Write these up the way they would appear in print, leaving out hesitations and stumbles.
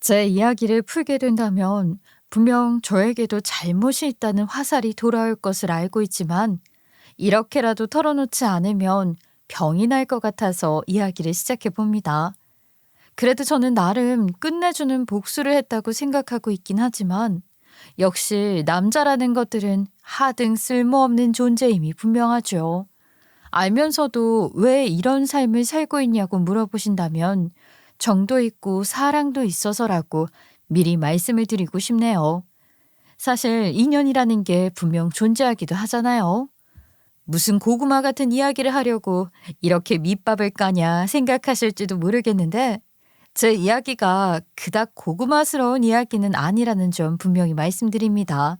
제 이야기를 풀게 된다면 분명 저에게도 잘못이 있다는 화살이 돌아올 것을 알고 있지만 이렇게라도 털어놓지 않으면 병이 날 것 같아서 이야기를 시작해 봅니다. 그래도 저는 나름 끝내주는 복수를 했다고 생각하고 있긴 하지만 역시 남자라는 것들은 하등 쓸모없는 존재임이 분명하죠. 알면서도 왜 이런 삶을 살고 있냐고 물어보신다면 정도 있고 사랑도 있어서라고 미리 말씀을 드리고 싶네요. 사실 인연이라는 게 분명 존재하기도 하잖아요. 무슨 고구마 같은 이야기를 하려고 이렇게 밑밥을 까냐 생각하실지도 모르겠는데 제 이야기가 그닥 고구마스러운 이야기는 아니라는 점 분명히 말씀드립니다.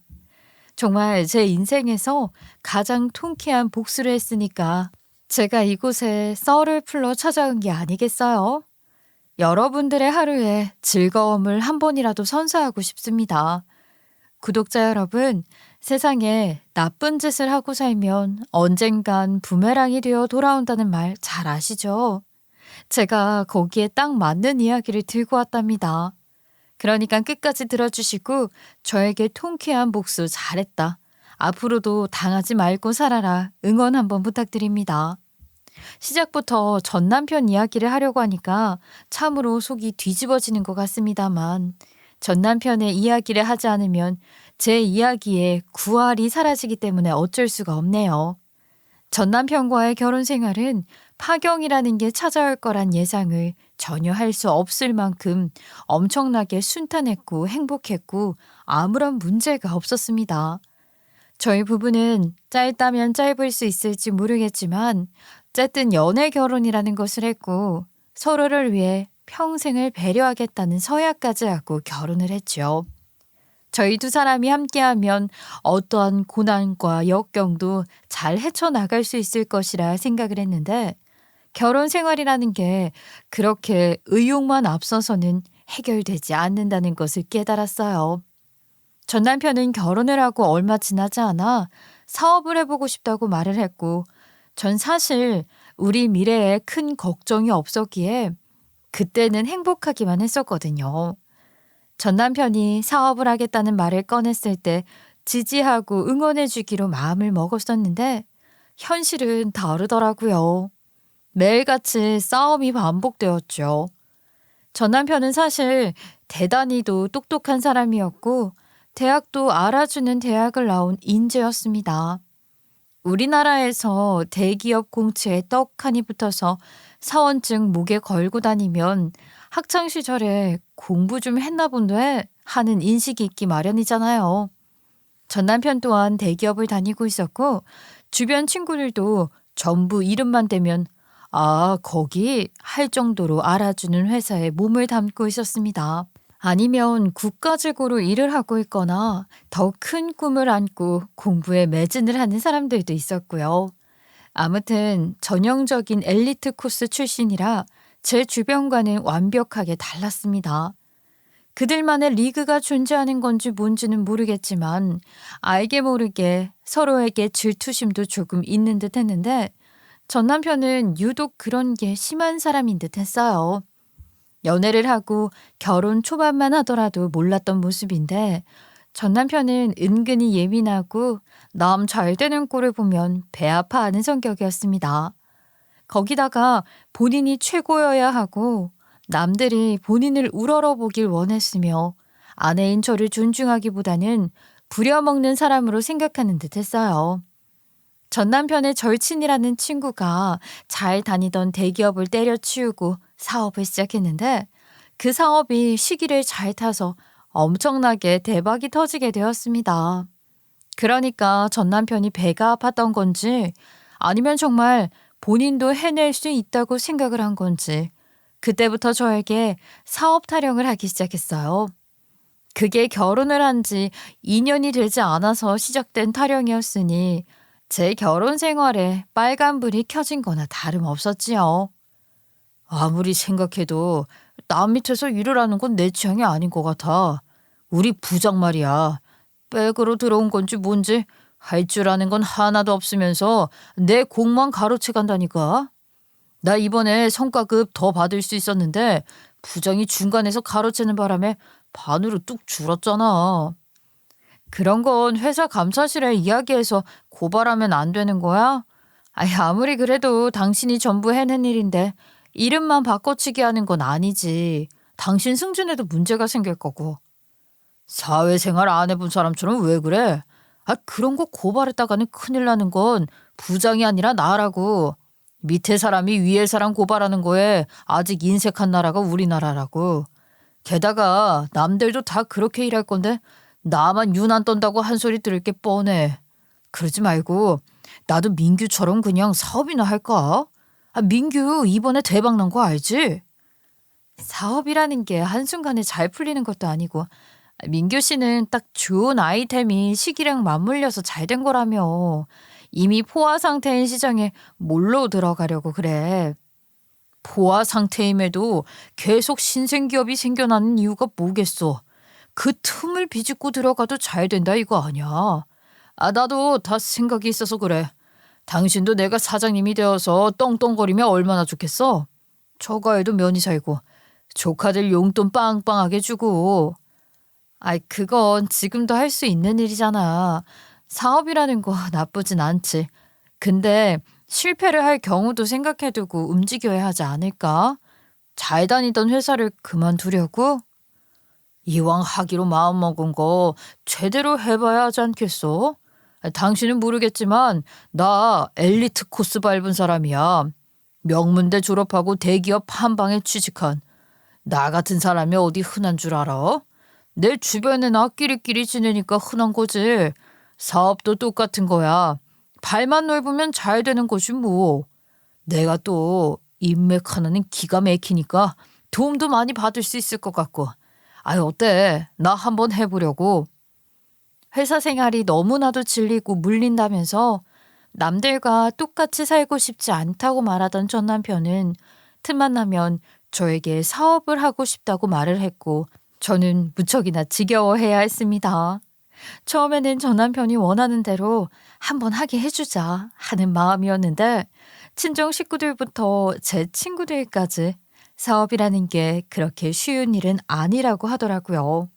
정말 제 인생에서 가장 통쾌한 복수를 했으니까 제가 이곳에 썰을 풀러 찾아온 게 아니겠어요? 여러분들의 하루에 즐거움을 한 번이라도 선사하고 싶습니다. 구독자 여러분, 세상에 나쁜 짓을 하고 살면 언젠간 부메랑이 되어 돌아온다는 말 잘 아시죠? 제가 거기에 딱 맞는 이야기를 들고 왔답니다. 그러니까 끝까지 들어주시고 저에게 통쾌한 복수 잘했다. 앞으로도 당하지 말고 살아라. 응원 한번 부탁드립니다. 시작부터 전 남편 이야기를 하려고 하니까 참으로 속이 뒤집어지는 것 같습니다만 전 남편의 이야기를 하지 않으면 제 이야기에 구알이 사라지기 때문에 어쩔 수가 없네요. 전 남편과의 결혼 생활은 파경이라는 게 찾아올 거란 예상을 전혀 할 수 없을 만큼 엄청나게 순탄했고 행복했고 아무런 문제가 없었습니다. 저희 부부는 짧다면 짧을 수 있을지 모르겠지만 어쨌든 연애 결혼이라는 것을 했고 서로를 위해 평생을 배려하겠다는 서약까지 하고 결혼을 했죠. 저희 두 사람이 함께하면 어떠한 고난과 역경도 잘 헤쳐나갈 수 있을 것이라 생각을 했는데 결혼 생활이라는 게 그렇게 의욕만 앞서서는 해결되지 않는다는 것을 깨달았어요. 전 남편은 결혼을 하고 얼마 지나지 않아 사업을 해보고 싶다고 말을 했고 전 사실 우리 미래에 큰 걱정이 없었기에 그때는 행복하기만 했었거든요. 전 남편이 사업을 하겠다는 말을 꺼냈을 때 지지하고 응원해주기로 마음을 먹었었는데 현실은 다르더라고요. 매일같이 싸움이 반복되었죠. 전 남편은 사실 대단히도 똑똑한 사람이었고 대학도 알아주는 대학을 나온 인재였습니다. 우리나라에서 대기업 공채에 떡하니 붙어서 사원증 목에 걸고 다니면 학창 시절에 공부 좀 했나 본데 하는 인식이 있기 마련이잖아요. 전 남편 또한 대기업을 다니고 있었고 주변 친구들도 전부 이름만 대면 아, 거기 할 정도로 알아주는 회사에 몸을 담고 있었습니다. 아니면 국가직으로 일을 하고 있거나 더 큰 꿈을 안고 공부에 매진을 하는 사람들도 있었고요. 아무튼 전형적인 엘리트 코스 출신이라 제 주변과는 완벽하게 달랐습니다. 그들만의 리그가 존재하는 건지 뭔지는 모르겠지만 알게 모르게 서로에게 질투심도 조금 있는 듯 했는데 전 남편은 유독 그런 게 심한 사람인 듯 했어요. 연애를 하고 결혼 초반만 하더라도 몰랐던 모습인데 전 남편은 은근히 예민하고 남 잘 되는 꼴을 보면 배 아파하는 성격이었습니다. 거기다가 본인이 최고여야 하고 남들이 본인을 우러러보길 원했으며 아내인 저를 존중하기보다는 부려먹는 사람으로 생각하는 듯 했어요. 전 남편의 절친이라는 친구가 잘 다니던 대기업을 때려치우고 사업을 시작했는데 그 사업이 시기를 잘 타서 엄청나게 대박이 터지게 되었습니다. 그러니까 전 남편이 배가 아팠던 건지 아니면 정말 본인도 해낼 수 있다고 생각을 한 건지 그때부터 저에게 사업 타령을 하기 시작했어요. 그게 결혼을 한 지 2년이 되지 않아서 시작된 타령이었으니 제 결혼 생활에 빨간불이 켜진 거나 다름없었지요. 아무리 생각해도 남 밑에서 일을 하는 건 내 취향이 아닌 것 같아. 우리 부장 말이야. 백으로 들어온 건지 뭔지 할 줄 아는 건 하나도 없으면서 내 공만 가로채 간다니까. 나 이번에 성과급 더 받을 수 있었는데 부장이 중간에서 가로채는 바람에 반으로 뚝 줄었잖아. 그런 건 회사 감사실에 이야기해서 고발하면 안 되는 거야? 아니, 아무리 그래도 당신이 전부 해낸 일인데 이름만 바꿔치기 하는 건 아니지. 당신 승진에도 문제가 생길 거고. 사회생활 안 해본 사람처럼 왜 그래? 그런 거 고발했다가는 큰일 나는 건 부장이 아니라 나라고. 밑에 사람이 위에 사람 고발하는 거에 아직 인색한 나라가 우리나라라고. 게다가 남들도 다 그렇게 일할 건데 나만 유난 떤다고 한 소리 들을 게 뻔해. 그러지 말고 나도 민규처럼 그냥 사업이나 할까? 민규 이번에 대박 난 거 알지? 사업이라는 게 한순간에 잘 풀리는 것도 아니고 민규 씨는 딱 좋은 아이템이 시기랑 맞물려서 잘 된 거라며. 이미 포화 상태인 시장에 뭘로 들어가려고 그래. 포화 상태임에도 계속 신생기업이 생겨나는 이유가 뭐겠어. 그 틈을 비집고 들어가도 잘 된다 이거 아니야. 나도 다 생각이 있어서 그래. 당신도 내가 사장님이 되어서 떵떵거리면 얼마나 좋겠어. 처가에도 면이 살고 조카들 용돈 빵빵하게 주고. 그건 지금도 할 수 있는 일이잖아. 사업이라는 거 나쁘진 않지. 근데 실패를 할 경우도 생각해두고 움직여야 하지 않을까? 잘 다니던 회사를 그만두려고? 이왕 하기로 마음먹은 거 제대로 해봐야 하지 않겠어? 당신은 모르겠지만 나 엘리트 코스 밟은 사람이야. 명문대 졸업하고 대기업 한 방에 취직한. 나 같은 사람이 어디 흔한 줄 알아? 내 주변에 나 끼리끼리 지내니까 흔한 거지. 사업도 똑같은 거야. 발만 넓으면 잘 되는 거지 뭐. 내가 또 인맥 하나는 기가 막히니까 도움도 많이 받을 수 있을 것 같고. 어때? 나 한번 해보려고. 회사 생활이 너무나도 질리고 물린다면서 남들과 똑같이 살고 싶지 않다고 말하던 전 남편은 틈만 나면 저에게 사업을 하고 싶다고 말을 했고 저는 무척이나 지겨워해야 했습니다. 처음에는 전 남편이 원하는 대로 한번 하게 해주자 하는 마음이었는데 친정 식구들부터 제 친구들까지 사업이라는 게 그렇게 쉬운 일은 아니라고 하더라고요.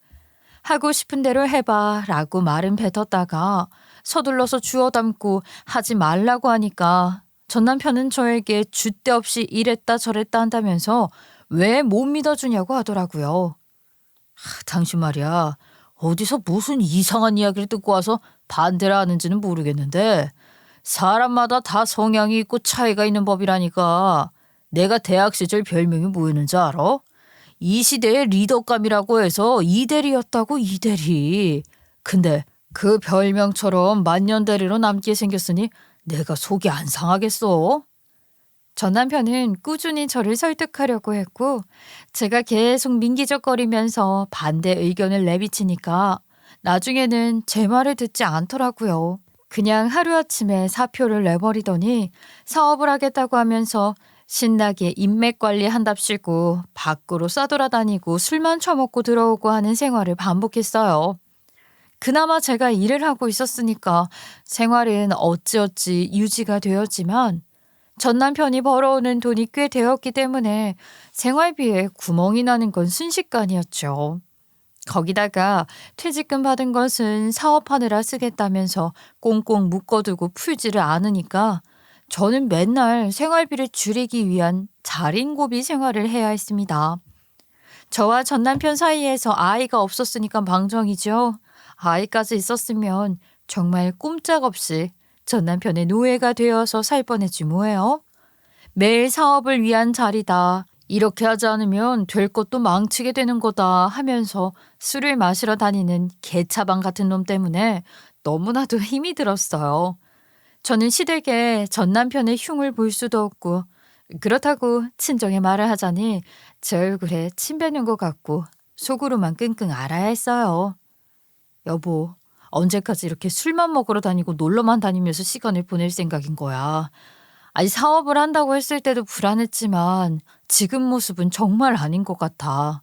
하고 싶은 대로 해봐 라고 말은 뱉었다가 서둘러서 주워 담고 하지 말라고 하니까 전 남편은 저에게 줏대 없이 이랬다 저랬다 한다면서 왜 못 믿어주냐고 하더라고요. 당신 말이야. 어디서 무슨 이상한 이야기를 듣고 와서 반대를 하는지는 모르겠는데 사람마다 다 성향이 있고 차이가 있는 법이라니까. 내가 대학 시절 별명이 뭐였는지 알아? 이 시대의 리더감이라고 해서 이대리였다고 이대리. 근데 그 별명처럼 만년대리로 남게 생겼으니 내가 속이 안 상하겠어? 전 남편은 꾸준히 저를 설득하려고 했고 제가 계속 민기적거리면서 반대 의견을 내비치니까 나중에는 제 말을 듣지 않더라고요. 그냥 하루아침에 사표를 내버리더니 사업을 하겠다고 하면서 신나게 인맥 관리한답시고 밖으로 싸돌아다니고 술만 처먹고 들어오고 하는 생활을 반복했어요. 그나마 제가 일을 하고 있었으니까 생활은 어찌어찌 유지가 되었지만 전 남편이 벌어오는 돈이 꽤 되었기 때문에 생활비에 구멍이 나는 건 순식간이었죠. 거기다가 퇴직금 받은 것은 사업하느라 쓰겠다면서 꽁꽁 묶어두고 풀지를 않으니까 저는 맨날 생활비를 줄이기 위한 자린고비 생활을 해야 했습니다. 저와 전 남편 사이에서 아이가 없었으니까 망정이죠. 아이까지 있었으면 정말 꼼짝없이 전 남편의 노예가 되어서 살 뻔했지 뭐예요. 매일 사업을 위한 자리다. 이렇게 하지 않으면 될 것도 망치게 되는 거다 하면서 술을 마시러 다니는 개차방 같은 놈 때문에 너무나도 힘이 들었어요. 저는 시들게 전 남편의 흉을 볼 수도 없고 그렇다고 친정에 말을 하자니 제 얼굴에 침 뱉는 것 같고 속으로만 끙끙 앓아야 했어요. 여보, 언제까지 이렇게 술만 먹으러 다니고 놀러만 다니면서 시간을 보낼 생각인 거야. 사업을 한다고 했을 때도 불안했지만 지금 모습은 정말 아닌 것 같아.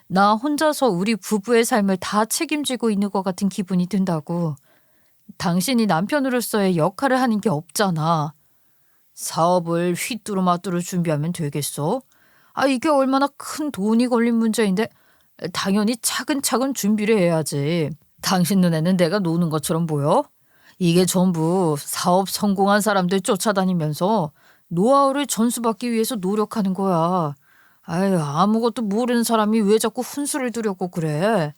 나 혼자서 우리 부부의 삶을 다 책임지고 있는 것 같은 기분이 든다고. 당신이 남편으로서의 역할을 하는 게 없잖아. 사업을 휘뚜루마뚜루 준비하면 되겠어? 이게 얼마나 큰 돈이 걸린 문제인데 당연히 차근차근 준비를 해야지. 당신 눈에는 내가 노는 것처럼 보여? 이게 전부 사업 성공한 사람들 쫓아다니면서 노하우를 전수받기 위해서 노력하는 거야. 아유, 아무것도 모르는 사람이 왜 자꾸 훈수를 두려고 그래?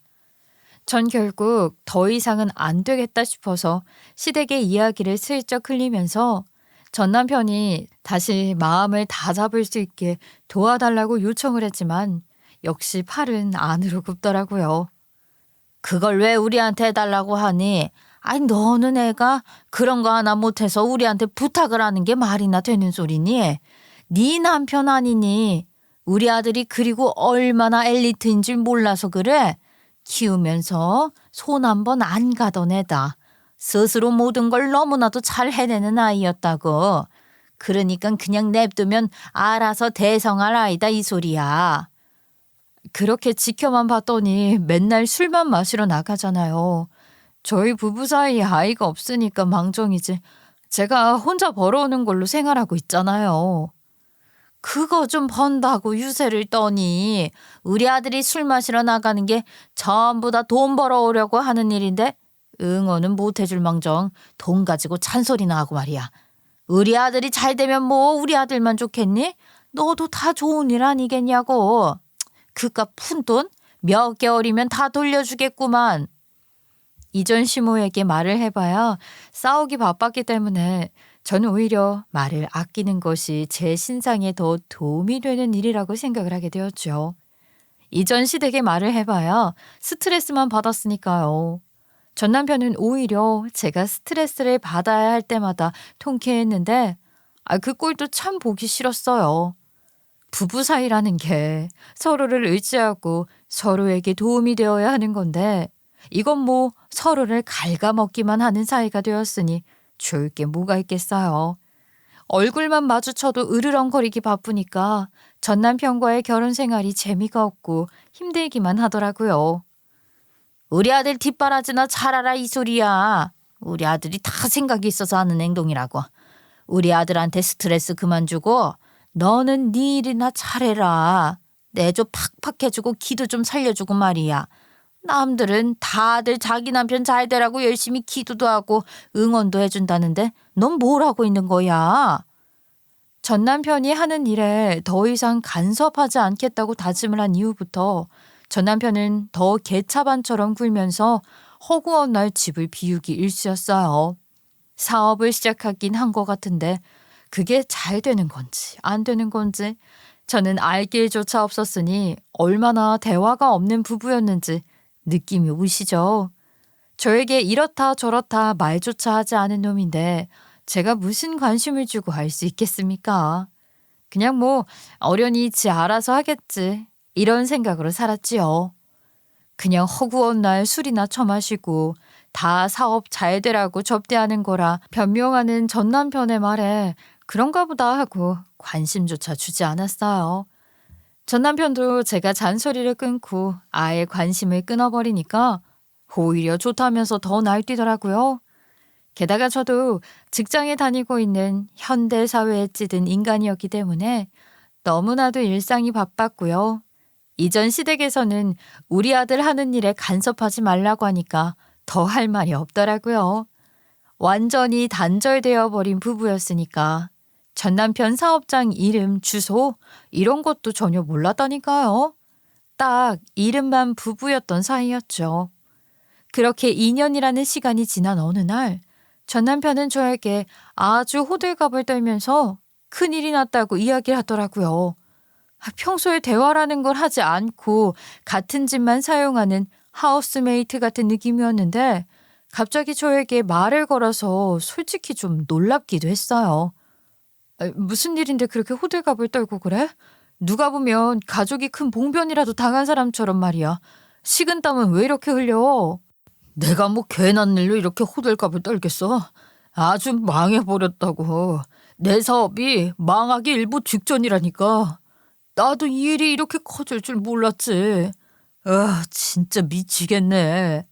전 결국 더 이상은 안 되겠다 싶어서 시댁의 이야기를 슬쩍 흘리면서 전 남편이 다시 마음을 다잡을 수 있게 도와달라고 요청을 했지만 역시 팔은 안으로 굽더라고요. 그걸 왜 우리한테 해달라고 하니? 아니, 너는 애가 그런 거 하나 못해서 우리한테 부탁을 하는 게 말이나 되는 소리니? 네 남편 아니니? 우리 아들이 그리고 얼마나 엘리트인 줄 몰라서 그래? 키우면서 손 한 번 안 가던 애다. 스스로 모든 걸 너무나도 잘 해내는 아이였다고. 그러니까 그냥 냅두면 알아서 대성할 아이다 이 소리야. 그렇게 지켜만 봤더니 맨날 술만 마시러 나가잖아요. 저희 부부 사이에 아이가 없으니까 망정이지. 제가 혼자 벌어오는 걸로 생활하고 있잖아요. 그거 좀 번다고 유세를 떠니 우리 아들이 술 마시러 나가는 게 전부 다 돈 벌어오려고 하는 일인데 응원은 못 해줄 망정 돈 가지고 잔소리나 하고 말이야. 우리 아들이 잘 되면 뭐 우리 아들만 좋겠니? 너도 다 좋은 일 아니겠냐고. 그깟 푼돈 몇 개월이면 다 돌려주겠구만. 이전 시모에게 말을 해봐야 싸우기 바빴기 때문에 저는 오히려 말을 아끼는 것이 제 신상에 더 도움이 되는 일이라고 생각을 하게 되었죠. 이전 시댁에 말을 해봐야 스트레스만 받았으니까요. 전 남편은 오히려 제가 스트레스를 받아야 할 때마다 통쾌했는데 그 꼴도 참 보기 싫었어요. 부부 사이라는 게 서로를 의지하고 서로에게 도움이 되어야 하는 건데 이건 뭐 서로를 갉아먹기만 하는 사이가 되었으니 좋을 게 뭐가 있겠어요. 얼굴만 마주쳐도 으르렁거리기 바쁘니까 전 남편과의 결혼 생활이 재미가 없고 힘들기만 하더라고요. 우리 아들 뒷바라지나 잘하라 이 소리야. 우리 아들이 다 생각이 있어서 하는 행동이라고. 우리 아들한테 스트레스 그만 주고 너는 네 일이나 잘해라. 내 좀 팍팍 해주고 기도 좀 살려주고 말이야. 남들은 다들 자기 남편 잘 되라고 열심히 기도도 하고 응원도 해준다는데 넌 뭘 하고 있는 거야? 전 남편이 하는 일에 더 이상 간섭하지 않겠다고 다짐을 한 이후부터 전 남편은 더 개차반처럼 굴면서 허구한 날 집을 비우기 일쑤였어요. 사업을 시작하긴 한 것 같은데 그게 잘 되는 건지 안 되는 건지 저는 알 길조차 없었으니 얼마나 대화가 없는 부부였는지 느낌이 오시죠? 저에게 이렇다 저렇다 말조차 하지 않은 놈인데 제가 무슨 관심을 주고 할 수 있겠습니까? 그냥 뭐 어련히 지 알아서 하겠지 이런 생각으로 살았지요. 그냥 허구한 날 술이나 처마시고 다 사업 잘 되라고 접대하는 거라 변명하는 전 남편의 말에 그런가 보다 하고 관심조차 주지 않았어요. 전 남편도 제가 잔소리를 끊고 아예 관심을 끊어버리니까 오히려 좋다면서 더 날뛰더라고요. 게다가 저도 직장에 다니고 있는 현대사회에 찌든 인간이었기 때문에 너무나도 일상이 바빴고요. 이전 시댁에서는 우리 아들 하는 일에 간섭하지 말라고 하니까 더 할 말이 없더라고요. 완전히 단절되어 버린 부부였으니까 전 남편 사업장 이름, 주소 이런 것도 전혀 몰랐다니까요. 딱 이름만 부부였던 사이였죠. 그렇게 2년이라는 시간이 지난 어느 날 전 남편은 저에게 아주 호들갑을 떨면서 큰일이 났다고 이야기를 하더라고요. 평소에 대화라는 걸 하지 않고 같은 집만 사용하는 하우스메이트 같은 느낌이었는데 갑자기 저에게 말을 걸어서 솔직히 좀 놀랍기도 했어요. 무슨 일인데 그렇게 호들갑을 떨고 그래? 누가 보면 가족이 큰 봉변이라도 당한 사람처럼 말이야. 식은땀은 왜 이렇게 흘려? 내가 뭐 괜한 일로 이렇게 호들갑을 떨겠어? 아주 망해버렸다고. 내 사업이 망하기 일보 직전이라니까. 나도 이 일이 이렇게 커질 줄 몰랐지. 진짜 미치겠네.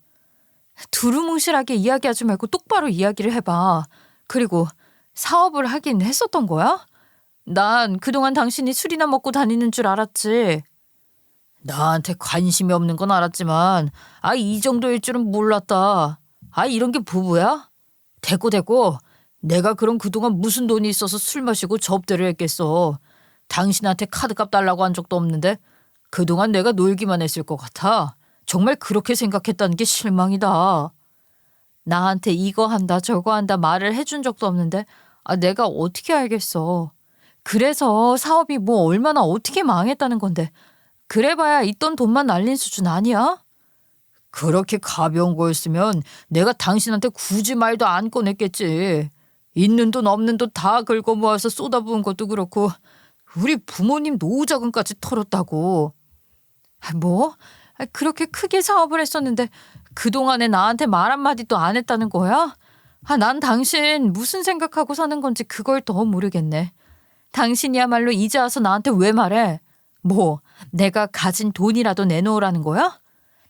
두루뭉실하게 이야기하지 말고 똑바로 이야기를 해봐. 그리고 사업을 하긴 했었던 거야? 난 그동안 당신이 술이나 먹고 다니는 줄 알았지. 나한테 관심이 없는 건 알았지만 이 정도일 줄은 몰랐다. 이런 게 부부야? 됐고 내가 그럼 그동안 무슨 돈이 있어서 술 마시고 접대를 했겠어. 당신한테 카드값 달라고 한 적도 없는데 그동안 내가 놀기만 했을 것 같아. 정말 그렇게 생각했다는 게 실망이다. 나한테 이거 한다 저거 한다 말을 해준 적도 없는데 내가 어떻게 알겠어. 그래서 사업이 뭐 얼마나 어떻게 망했다는 건데 그래봐야 있던 돈만 날린 수준 아니야? 그렇게 가벼운 거였으면 내가 당신한테 굳이 말도 안 꺼냈겠지. 있는 돈 없는 돈 다 긁어 모아서 쏟아부은 것도 그렇고 우리 부모님 노후자금까지 털었다고. 뭐? 그렇게 크게 사업을 했었는데 그동안에 나한테 말 한마디도 안 했다는 거야? 난 당신 무슨 생각하고 사는 건지 그걸 더 모르겠네. 당신이야말로 이제 와서 나한테 왜 말해? 뭐 내가 가진 돈이라도 내놓으라는 거야?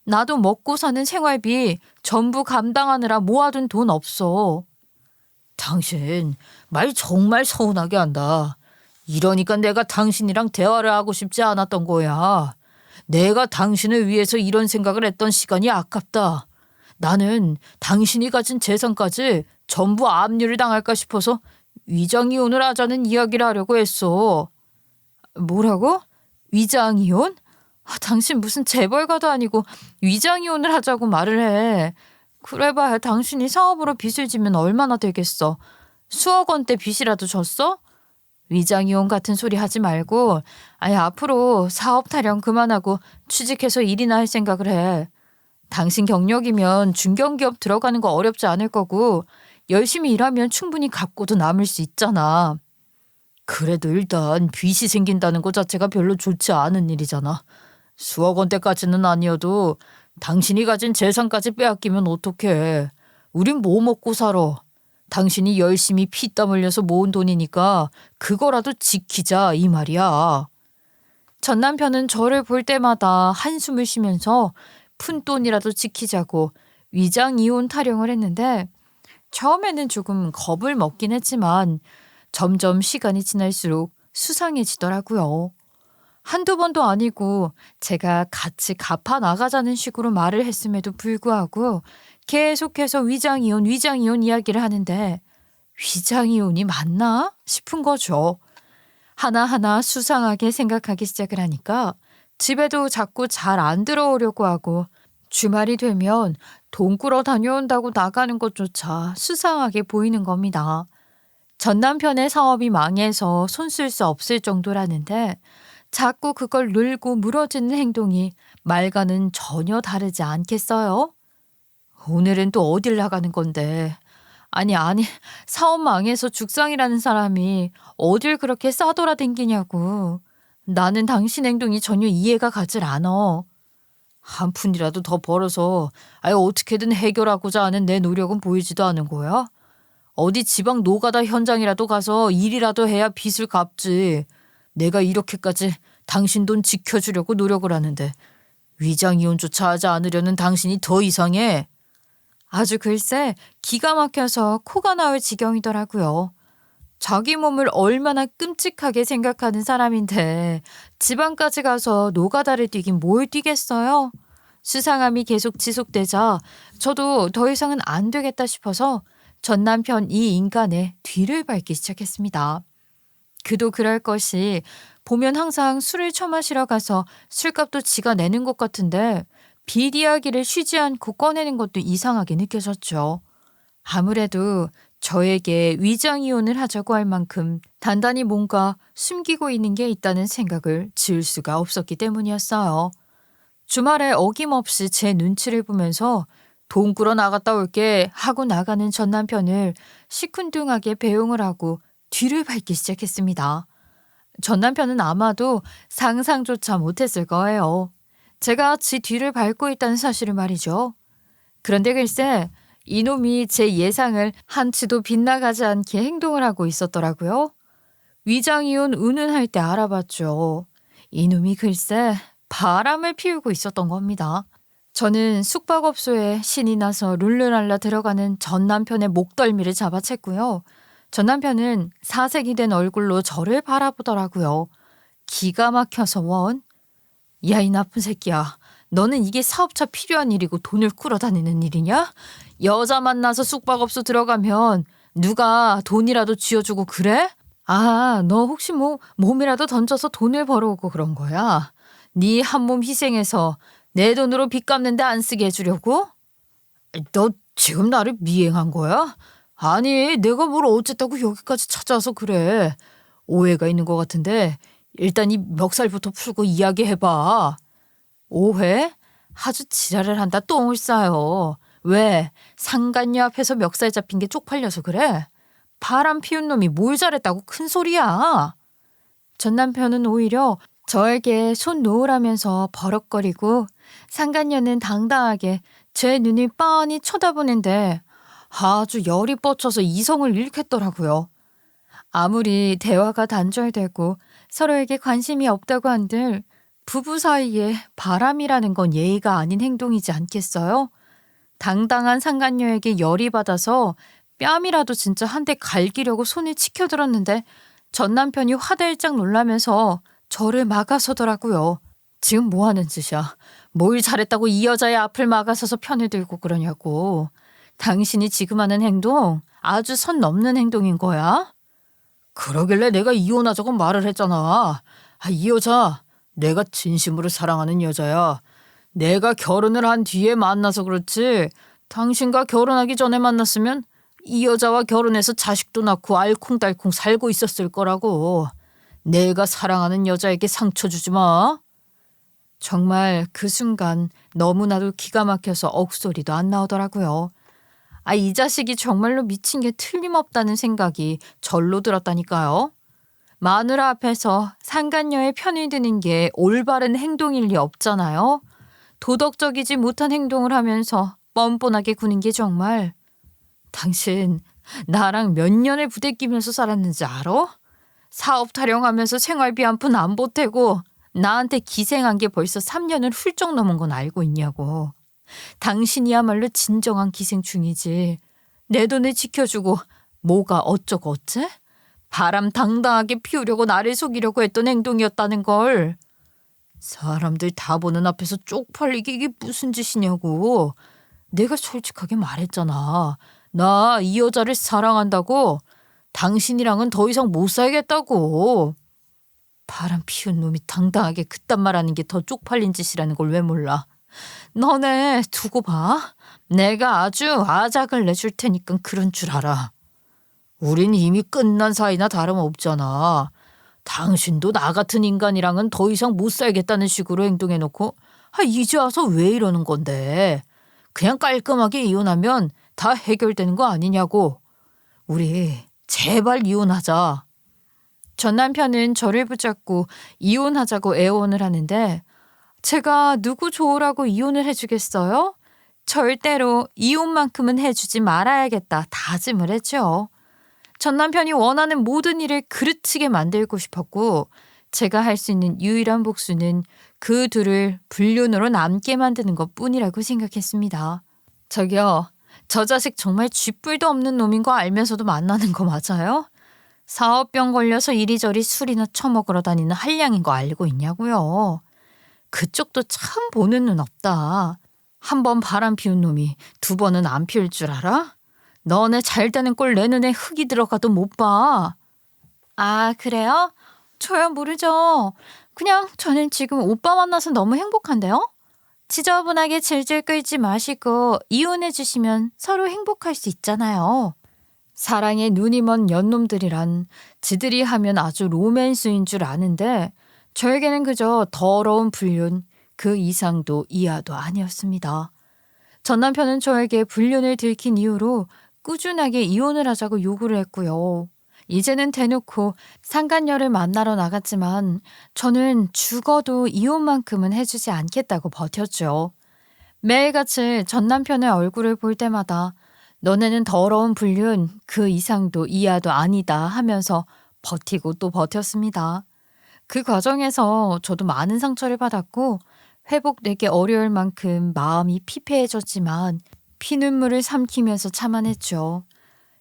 나도 먹고 사는 생활비 전부 감당하느라 모아둔 돈 없어. 당신 말 정말 서운하게 한다. 이러니까 내가 당신이랑 대화를 하고 싶지 않았던 거야. 내가 당신을 위해서 이런 생각을 했던 시간이 아깝다. 나는 당신이 가진 재산까지 전부 압류를 당할까 싶어서 위장이혼을 하자는 이야기를 하려고 했어. 뭐라고? 위장이혼? 당신 무슨 재벌가도 아니고 위장이혼을 하자고 말을 해. 그래봐야 당신이 사업으로 빚을 지면 얼마나 되겠어. 수억 원대 빚이라도 졌어? 위장이혼 같은 소리 하지 말고 앞으로 사업 타령 그만하고 취직해서 일이나 할 생각을 해. 당신 경력이면 중견기업 들어가는 거 어렵지 않을 거고 열심히 일하면 충분히 갚고도 남을 수 있잖아. 그래도 일단 빚이 생긴다는 것 자체가 별로 좋지 않은 일이잖아. 수억 원대까지는 아니어도 당신이 가진 재산까지 빼앗기면 어떡해. 우린 뭐 먹고 살아. 당신이 열심히 피땀 흘려서 모은 돈이니까 그거라도 지키자 이 말이야. 전 남편은 저를 볼 때마다 한숨을 쉬면서 푼돈이라도 지키자고 위장 이혼 타령을 했는데 처음에는 조금 겁을 먹긴 했지만 점점 시간이 지날수록 수상해지더라고요. 한두 번도 아니고 제가 같이 갚아 나가자는 식으로 말을 했음에도 불구하고 계속해서 위장이혼 이야기를 하는데 위장이혼이 맞나 싶은 거죠. 하나하나 수상하게 생각하기 시작을 하니까 집에도 자꾸 잘 안 들어오려고 하고 주말이 되면 돈 꾸러 다녀온다고 나가는 것조차 수상하게 보이는 겁니다. 전 남편의 사업이 망해서 손 쓸 수 없을 정도라는데 자꾸 그걸 늘고 물어주는 행동이 말과는 전혀 다르지 않겠어요? 오늘은 또 어딜 나가는 건데. 아니 사업 망해서 죽상이라는 사람이 어딜 그렇게 싸돌아댕기냐고. 나는 당신 행동이 전혀 이해가 가질 않아. 한 푼이라도 더 벌어서 어떻게든 해결하고자 하는 내 노력은 보이지도 않은 거야? 어디 지방 노가다 현장이라도 가서 일이라도 해야 빚을 갚지. 내가 이렇게까지 당신 돈 지켜주려고 노력을 하는데 위장이혼조차 하지 않으려는 당신이 더 이상해. 아주 글쎄 기가 막혀서 코가 나올 지경이더라고요. 자기 몸을 얼마나 끔찍하게 생각하는 사람인데 지방까지 가서 노가다를 뛰긴 뭘 뛰겠어요. 수상함이 계속 지속되자 저도 더 이상은 안 되겠다 싶어서 전 남편 이 인간의 뒤를 밟기 시작했습니다. 그도 그럴 것이 보면 항상 술을 처마시러 가서 술값도 지가 내는 것 같은데 빚 이야기를 쉬지 않고 꺼내는 것도 이상하게 느껴졌죠. 아무래도 저에게 위장이혼을 하자고 할 만큼 단단히 뭔가 숨기고 있는 게 있다는 생각을 지울 수가 없었기 때문이었어요. 주말에 어김없이 제 눈치를 보면서 돈 꾸러 나갔다 올게 하고 나가는 전 남편을 시큰둥하게 배웅을 하고 뒤를 밟기 시작했습니다. 전 남편은 아마도 상상조차 못했을 거예요. 제가 지 뒤를 밟고 있다는 사실을 말이죠. 그런데 글쎄 이놈이 제 예상을 한치도 빗나가지 않게 행동을 하고 있었더라고요. 위장이혼 운운할 때 알아봤죠. 이놈이 글쎄 바람을 피우고 있었던 겁니다. 저는 숙박업소에 신이 나서 룰루랄라 들어가는 전 남편의 목덜미를 잡아챘고요. 전 남편은 사색이 된 얼굴로 저를 바라보더라고요. 기가 막혀서 원. 야, 이 나쁜 새끼야. 너는 이게 사업차 필요한 일이고 돈을 끌어다니는 일이냐? 여자 만나서 숙박업소 들어가면 누가 돈이라도 쥐어주고 그래? 아, 너 혹시 뭐 몸이라도 던져서 돈을 벌어오고 그런 거야? 네 한 몸 희생해서 내 돈으로 빚 갚는데 안 쓰게 해주려고? 너 지금 나를 미행한 거야? 아니, 내가 뭘 어쨌다고 여기까지 찾아와서 그래. 오해가 있는 것 같은데 일단 이 멱살부터 풀고 이야기해봐. 오해? 아주 지랄을 한다 똥을 싸요. 왜? 상간녀 앞에서 멱살 잡힌 게 쪽팔려서 그래? 바람 피운 놈이 뭘 잘했다고 큰 소리야. 전 남편은 오히려 저에게 손 놓으라면서 버럭거리고 상간녀는 당당하게 제 눈을 빤히 쳐다보는데 아주 열이 뻗쳐서 이성을 잃겠더라고요. 아무리 대화가 단절되고 서로에게 관심이 없다고 한들 부부 사이에 바람이라는 건 예의가 아닌 행동이지 않겠어요? 당당한 상간녀에게 열이 받아서 뺨이라도 진짜 한 대 갈기려고 손을 치켜들었는데 전 남편이 화들짝 놀라면서 저를 막아서더라고요. 지금 뭐 하는 짓이야? 뭘 잘했다고 이 여자의 앞을 막아서서 편을 들고 그러냐고. 당신이 지금 하는 행동 아주 선 넘는 행동인 거야? 그러길래 내가 이혼하자고 말을 했잖아. 이 여자 내가 진심으로 사랑하는 여자야. 내가 결혼을 한 뒤에 만나서 그렇지 당신과 결혼하기 전에 만났으면 이 여자와 결혼해서 자식도 낳고 알콩달콩 살고 있었을 거라고. 내가 사랑하는 여자에게 상처 주지 마. 정말 그 순간 너무나도 기가 막혀서 억소리도 안 나오더라고요. 이 자식이 정말로 미친 게 틀림없다는 생각이 절로 들었다니까요. 마누라 앞에서 상간녀의 편을 드는 게 올바른 행동일 리 없잖아요. 도덕적이지 못한 행동을 하면서 뻔뻔하게 구는 게 정말. 당신 나랑 몇 년을 부대끼면서 살았는지 알아? 사업 타령하면서 생활비 한 푼 안 보태고 나한테 기생한 게 벌써 3년을 훌쩍 넘은 건 알고 있냐고. 당신이야말로 진정한 기생충이지. 내 돈을 지켜주고 뭐가 어쩌고 어째? 바람 당당하게 피우려고 나를 속이려고 했던 행동이었다는 걸. 사람들 다 보는 앞에서 쪽팔리게 이게 무슨 짓이냐고. 내가 솔직하게 말했잖아. 나 이 여자를 사랑한다고. 당신이랑은 더 이상 못 살겠다고. 바람 피운 놈이 당당하게 그딴 말하는 게 더 쪽팔린 짓이라는 걸 왜 몰라. 너네 두고 봐. 내가 아주 아작을 내줄 테니까 그런 줄 알아. 우린 이미 끝난 사이나 다름없잖아. 당신도 나 같은 인간이랑은 더 이상 못 살겠다는 식으로 행동해놓고 이제 와서 왜 이러는 건데. 그냥 깔끔하게 이혼하면 다 해결되는 거 아니냐고. 우리 제발 이혼하자. 전 남편은 저를 붙잡고 이혼하자고 애원을 하는데 제가 누구 좋으라고 이혼을 해주겠어요? 절대로 이혼만큼은 해주지 말아야겠다 다짐을 했죠. 전 남편이 원하는 모든 일을 그르치게 만들고 싶었고 제가 할 수 있는 유일한 복수는 그 둘을 불륜으로 남게 만드는 것뿐이라고 생각했습니다. 저기요. 저 자식 정말 쥐뿔도 없는 놈인 거 알면서도 만나는 거 맞아요? 사업병 걸려서 이리저리 술이나 처먹으러 다니는 한량인 거 알고 있냐고요. 그쪽도 참 보는 눈 없다. 한 번 바람 피운 놈이 두 번은 안 피울 줄 알아? 너네 잘 되는 꼴 내 눈에 흙이 들어가도 못 봐. 아, 그래요? 저야 모르죠. 그냥 저는 지금 오빠 만나서 너무 행복한데요? 지저분하게 질질 끌지 마시고 이혼해 주시면 서로 행복할 수 있잖아요. 사랑에 눈이 먼 연놈들이란 지들이 하면 아주 로맨스인 줄 아는데 저에게는 그저 더러운 불륜, 그 이상도 이하도 아니었습니다. 전 남편은 저에게 불륜을 들킨 이후로 꾸준하게 이혼을 하자고 요구를 했고요. 이제는 대놓고 상간녀를 만나러 나갔지만 저는 죽어도 이혼만큼은 해주지 않겠다고 버텼죠. 매일같이 전 남편의 얼굴을 볼 때마다 너네는 더러운 불륜, 그 이상도 이하도 아니다 하면서 버티고 또 버텼습니다. 그 과정에서 저도 많은 상처를 받았고 회복되기 어려울 만큼 마음이 피폐해졌지만 피눈물을 삼키면서 참아냈죠.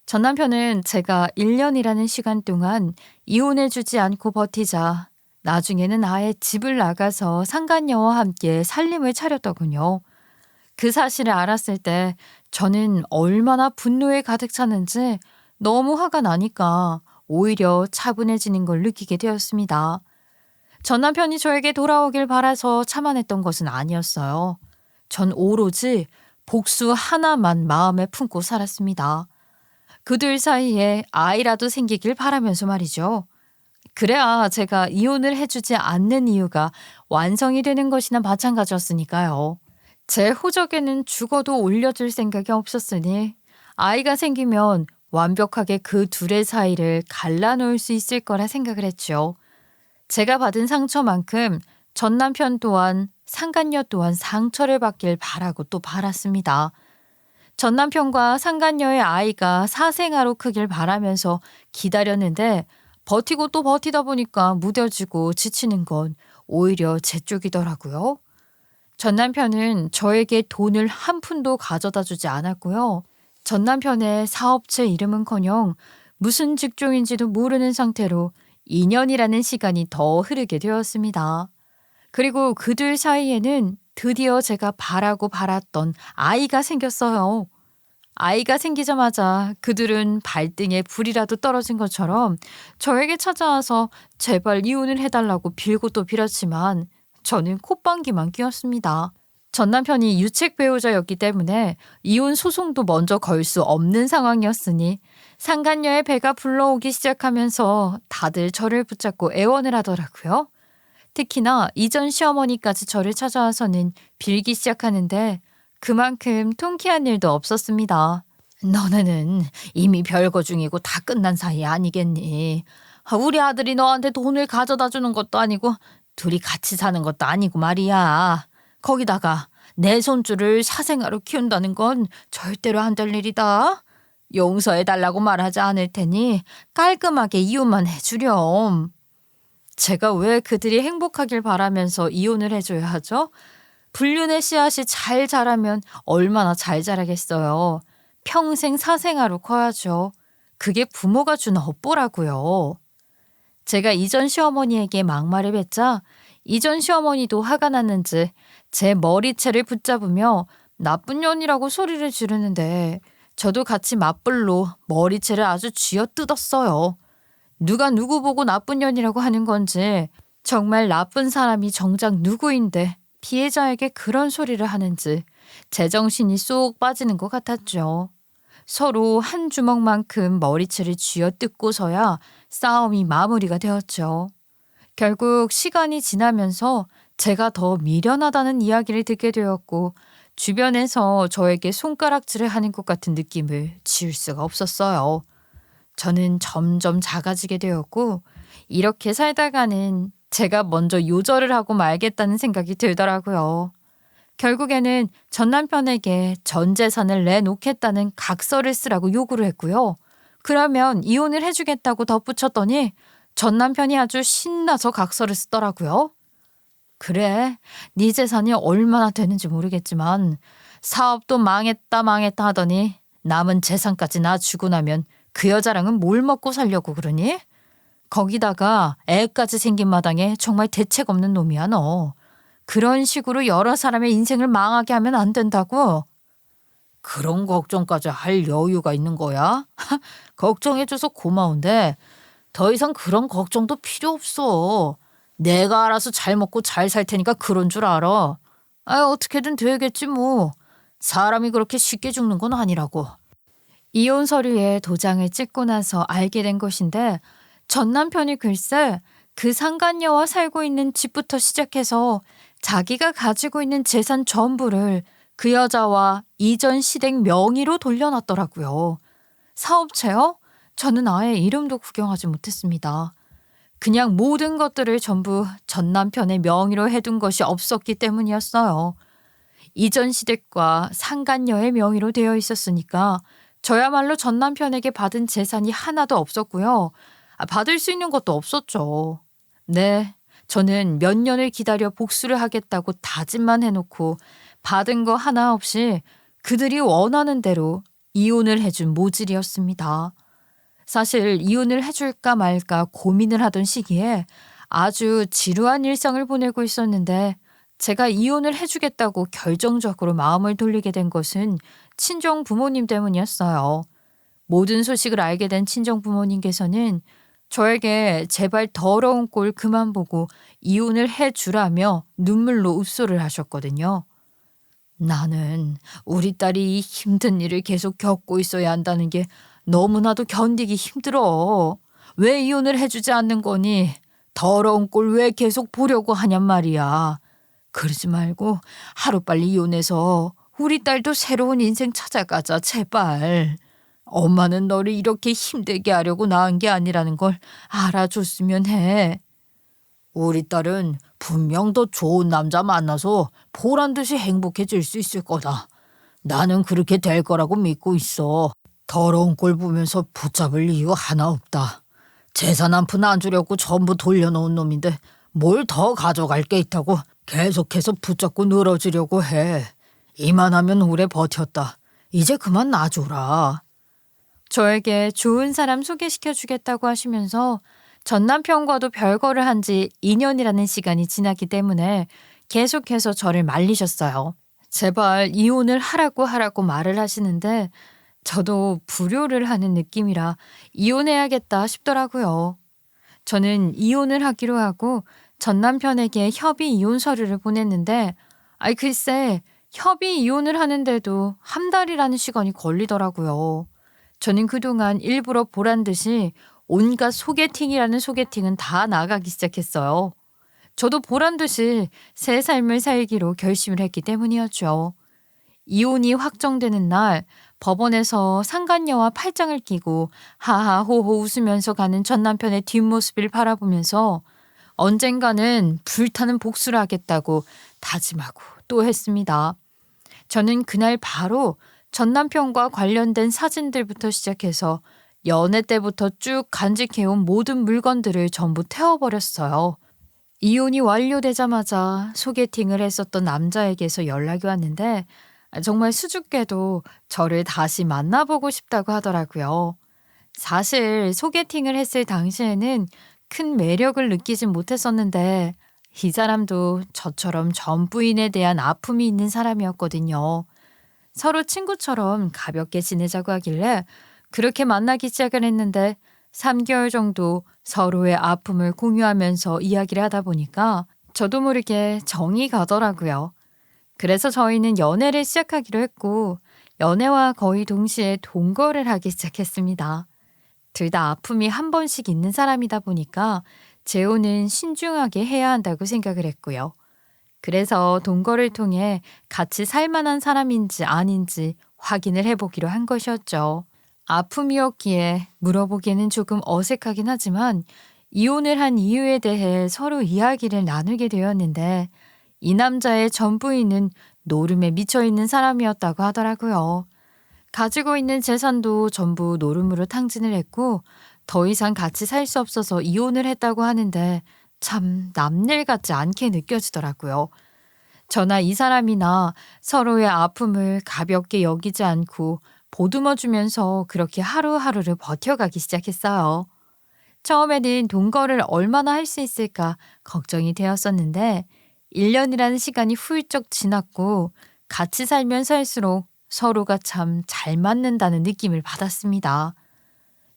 전 남편은 제가 1년이라는 시간 동안 이혼해주지 않고 버티자 나중에는 아예 집을 나가서 상간녀와 함께 살림을 차렸더군요. 그 사실을 알았을 때 저는 얼마나 분노에 가득 찼는지 너무 화가 나니까 오히려 차분해지는 걸 느끼게 되었습니다. 전 남편이 저에게 돌아오길 바라서 참아냈던 것은 아니었어요. 전 오로지 복수 하나만 마음에 품고 살았습니다. 그들 사이에 아이라도 생기길 바라면서 말이죠. 그래야 제가 이혼을 해주지 않는 이유가 완성이 되는 것이나 마찬가지였으니까요. 제 호적에는 죽어도 올려줄 생각이 없었으니 아이가 생기면 완벽하게 그 둘의 사이를 갈라놓을 수 있을 거라 생각을 했죠. 제가 받은 상처만큼 전 남편 또한 상간녀 또한 상처를 받길 바라고 또 바랐습니다. 전 남편과 상간녀의 아이가 사생아로 크길 바라면서 기다렸는데 버티고 또 버티다 보니까 무뎌지고 지치는 건 오히려 제 쪽이더라고요. 전 남편은 저에게 돈을 한 푼도 가져다 주지 않았고요. 전 남편의 사업체 이름은커녕 무슨 직종인지도 모르는 상태로 2년이라는 시간이 더 흐르게 되었습니다. 그리고 그들 사이에는 드디어 제가 바라고 바랐던 아이가 생겼어요. 아이가 생기자마자 그들은 발등에 불이라도 떨어진 것처럼 저에게 찾아와서 제발 이혼을 해달라고 빌고 또 빌었지만 저는 콧방귀만 뀌었습니다. 전 남편이 유책 배우자였기 때문에 이혼 소송도 먼저 걸 수 없는 상황이었으니 상간녀의 배가 불러오기 시작하면서 다들 저를 붙잡고 애원을 하더라고요. 특히나 이전 시어머니까지 저를 찾아와서는 빌기 시작하는데 그만큼 통쾌한 일도 없었습니다. 너네는 이미 별거 중이고 다 끝난 사이 아니겠니? 우리 아들이 너한테 돈을 가져다 주는 것도 아니고 둘이 같이 사는 것도 아니고 말이야. 거기다가 내 손주를 사생아로 키운다는 건 절대로 안 될 일이다. 용서해달라고 말하지 않을 테니 깔끔하게 이혼만 해주렴. 제가 왜 그들이 행복하길 바라면서 이혼을 해줘야 하죠? 불륜의 씨앗이 잘 자라면 얼마나 잘 자라겠어요. 평생 사생아로 커야죠. 그게 부모가 주는 업보라고요. 제가 이전 시어머니에게 막말을 뱉자 이전 시어머니도 화가 났는지 제 머리채를 붙잡으며 나쁜 년이라고 소리를 지르는데 저도 같이 맞불로 머리채를 아주 쥐어뜯었어요. 누가 누구 보고 나쁜 년이라고 하는 건지 정말 나쁜 사람이 정작 누구인데 피해자에게 그런 소리를 하는지 제정신이 쏙 빠지는 것 같았죠. 서로 한 주먹만큼 머리채를 쥐어뜯고서야 싸움이 마무리가 되었죠. 결국 시간이 지나면서 제가 더 미련하다는 이야기를 듣게 되었고 주변에서 저에게 손가락질을 하는 것 같은 느낌을 지울 수가 없었어요. 저는 점점 작아지게 되었고 이렇게 살다가는 제가 먼저 요절을 하고 말겠다는 생각이 들더라고요. 결국에는 전 남편에게 전 재산을 내놓겠다는 각서를 쓰라고 요구를 했고요. 그러면 이혼을 해주겠다고 덧붙였더니 전 남편이 아주 신나서 각서를 쓰더라고요. 그래, 네 재산이 얼마나 되는지 모르겠지만 사업도 망했다 하더니 남은 재산까지 나 주고 나면 그 여자랑은 뭘 먹고 살려고 그러니? 거기다가 애까지 생긴 마당에 정말 대책 없는 놈이야 너. 그런 식으로 여러 사람의 인생을 망하게 하면 안 된다고. 그런 걱정까지 할 여유가 있는 거야? 걱정해줘서 고마운데 더 이상 그런 걱정도 필요 없어. 내가 알아서 잘 먹고 잘 살 테니까 그런 줄 알아. 어떻게든 되겠지 뭐. 사람이 그렇게 쉽게 죽는 건 아니라고. 이혼 서류에 도장을 찍고 나서 알게 된 것인데 전 남편이 글쎄 그 상간녀와 살고 있는 집부터 시작해서 자기가 가지고 있는 재산 전부를 그 여자와 이전 시댁 명의로 돌려놨더라고요. 사업체요? 저는 아예 이름도 구경하지 못했습니다. 그냥 모든 것들을 전부 전 남편의 명의로 해둔 것이 없었기 때문이었어요. 이전 시댁과 상간녀의 명의로 되어 있었으니까 저야말로 전 남편에게 받은 재산이 하나도 없었고요. 받을 수 있는 것도 없었죠. 네, 저는 몇 년을 기다려 복수를 하겠다고 다짐만 해놓고 받은 거 하나 없이 그들이 원하는 대로 이혼을 해준 모질이었습니다. 사실 이혼을 해줄까 말까 고민을 하던 시기에 아주 지루한 일상을 보내고 있었는데 제가 이혼을 해주겠다고 결정적으로 마음을 돌리게 된 것은 친정 부모님 때문이었어요. 모든 소식을 알게 된 친정 부모님께서는 저에게 제발 더러운 꼴 그만 보고 이혼을 해주라며 눈물로 읍소를 하셨거든요. 나는 우리 딸이 이 힘든 일을 계속 겪고 있어야 한다는 게 너무나도 견디기 힘들어. 왜 이혼을 해주지 않는 거니? 더러운 꼴 왜 계속 보려고 하냔 말이야. 그러지 말고 하루빨리 이혼해서 우리 딸도 새로운 인생 찾아가자, 제발. 엄마는 너를 이렇게 힘들게 하려고 낳은 게 아니라는 걸 알아줬으면 해. 우리 딸은 분명 더 좋은 남자 만나서 보란 듯이 행복해질 수 있을 거다. 나는 그렇게 될 거라고 믿고 있어. 더러운 꼴 보면서 붙잡을 이유 하나 없다. 재산 한 푼 안 주려고 전부 돌려놓은 놈인데 뭘 더 가져갈 게 있다고 계속해서 붙잡고 늘어지려고 해. 이만하면 오래 버텼다. 이제 그만 놔줘라. 저에게 좋은 사람 소개시켜주겠다고 하시면서 전 남편과도 별거를 한 지 2년이라는 시간이 지났기 때문에 계속해서 저를 말리셨어요. 제발 이혼을 하라고 말을 하시는데 저도 불효를 하는 느낌이라 이혼해야겠다 싶더라고요. 저는 이혼을 하기로 하고 전 남편에게 협의 이혼 서류를 보냈는데 글쎄 협의 이혼을 하는데도 한 달이라는 시간이 걸리더라고요. 저는 그동안 일부러 보란 듯이 온갖 소개팅이라는 소개팅은 다 나가기 시작했어요. 저도 보란 듯이 새 삶을 살기로 결심을 했기 때문이었죠. 이혼이 확정되는 날 법원에서 상간녀와 팔짱을 끼고 하하호호 웃으면서 가는 전 남편의 뒷모습을 바라보면서 언젠가는 불타는 복수를 하겠다고 다짐하고 또 했습니다. 저는 그날 바로 전 남편과 관련된 사진들부터 시작해서 연애 때부터 쭉 간직해온 모든 물건들을 전부 태워버렸어요. 이혼이 완료되자마자 소개팅을 했었던 남자에게서 연락이 왔는데 정말 수줍게도 저를 다시 만나보고 싶다고 하더라고요. 사실 소개팅을 했을 당시에는 큰 매력을 느끼진 못했었는데 이 사람도 저처럼 전 부인에 대한 아픔이 있는 사람이었거든요. 서로 친구처럼 가볍게 지내자고 하길래 그렇게 만나기 시작을 했는데 3개월 정도 서로의 아픔을 공유하면서 이야기를 하다 보니까 저도 모르게 정이 가더라고요. 그래서 저희는 연애를 시작하기로 했고 연애와 거의 동시에 동거를 하기 시작했습니다. 둘 다 아픔이 한 번씩 있는 사람이다 보니까 재혼은 신중하게 해야 한다고 생각을 했고요. 그래서 동거를 통해 같이 살 만한 사람인지 아닌지 확인을 해보기로 한 것이었죠. 아픔이었기에 물어보기에는 조금 어색하긴 하지만 이혼을 한 이유에 대해 서로 이야기를 나누게 되었는데 이 남자의 전 부인은 노름에 미쳐있는 사람이었다고 하더라고요. 가지고 있는 재산도 전부 노름으로 탕진을 했고 더 이상 같이 살 수 없어서 이혼을 했다고 하는데 참 남일 같지 않게 느껴지더라고요. 저나 이 사람이나 서로의 아픔을 가볍게 여기지 않고 보듬어주면서 그렇게 하루하루를 버텨가기 시작했어요. 처음에는 동거를 얼마나 할 수 있을까 걱정이 되었었는데 1년이라는 시간이 훌쩍 지났고 같이 살면 살수록 서로가 참 잘 맞는다는 느낌을 받았습니다.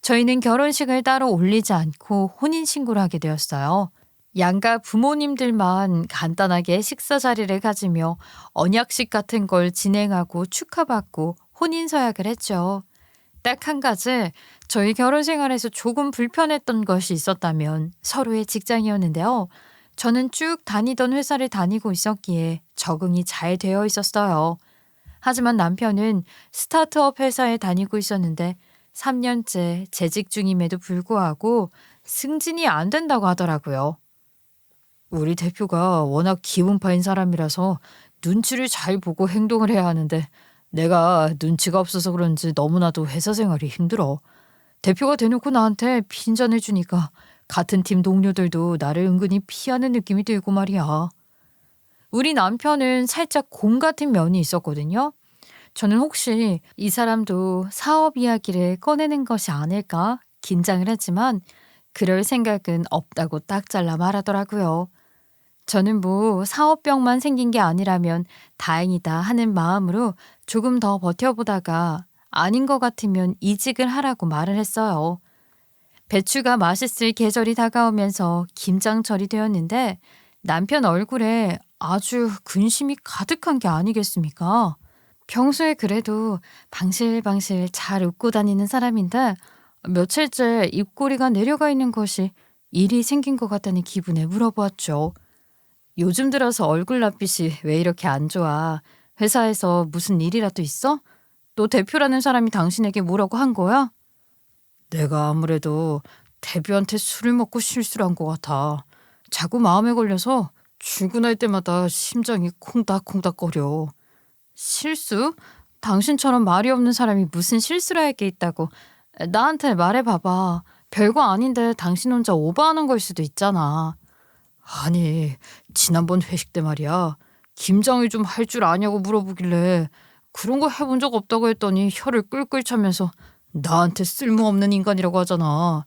저희는 결혼식을 따로 올리지 않고 혼인신고를 하게 되었어요. 양가 부모님들만 간단하게 식사 자리를 가지며 언약식 같은 걸 진행하고 축하받고 혼인서약을 했죠. 딱 한 가지 저희 결혼 생활에서 조금 불편했던 것이 있었다면 서로의 직장이었는데요. 저는 쭉 다니던 회사를 다니고 있었기에 적응이 잘 되어 있었어요. 하지만 남편은 스타트업 회사에 다니고 있었는데 3년째 재직 중임에도 불구하고 승진이 안 된다고 하더라고요. 우리 대표가 워낙 기운파인 사람이라서 눈치를 잘 보고 행동을 해야 하는데 내가 눈치가 없어서 그런지 너무나도 회사 생활이 힘들어. 대표가 대놓고 나한테 핀잔을 주니까 같은 팀 동료들도 나를 은근히 피하는 느낌이 들고 말이야. 우리 남편은 살짝 곰 같은 면이 있었거든요. 저는 혹시 이 사람도 사업 이야기를 꺼내는 것이 아닐까 긴장을 했지만 그럴 생각은 없다고 딱 잘라 말하더라고요. 저는 뭐 사업병만 생긴 게 아니라면 다행이다 하는 마음으로 조금 더 버텨보다가 아닌 것 같으면 이직을 하라고 말을 했어요. 배추가 맛있을 계절이 다가오면서 김장철이 되었는데 남편 얼굴에 아주 근심이 가득한 게 아니겠습니까? 평소에 그래도 방실방실 잘 웃고 다니는 사람인데 며칠째 입꼬리가 내려가 있는 것이 일이 생긴 것 같다는 기분에 물어보았죠. 요즘 들어서 얼굴 낯빛이 왜 이렇게 안 좋아? 회사에서 무슨 일이라도 있어? 또 대표라는 사람이 당신에게 뭐라고 한 거야? 내가 아무래도 대표한테 술을 먹고 실수를 한 것 같아. 자꾸 마음에 걸려서 출근할 때마다 심장이 콩닥콩닥거려. 실수? 당신처럼 말이 없는 사람이 무슨 실수를 할 게 있다고. 나한테 말해봐봐. 별거 아닌데 당신 혼자 오버하는 걸 수도 있잖아. 아니, 지난번 회식 때 말이야. 김장을 좀 할 줄 아냐고 물어보길래 그런 거 해본 적 없다고 했더니 혀를 끌끌 차면서 나한테 쓸모없는 인간이라고 하잖아.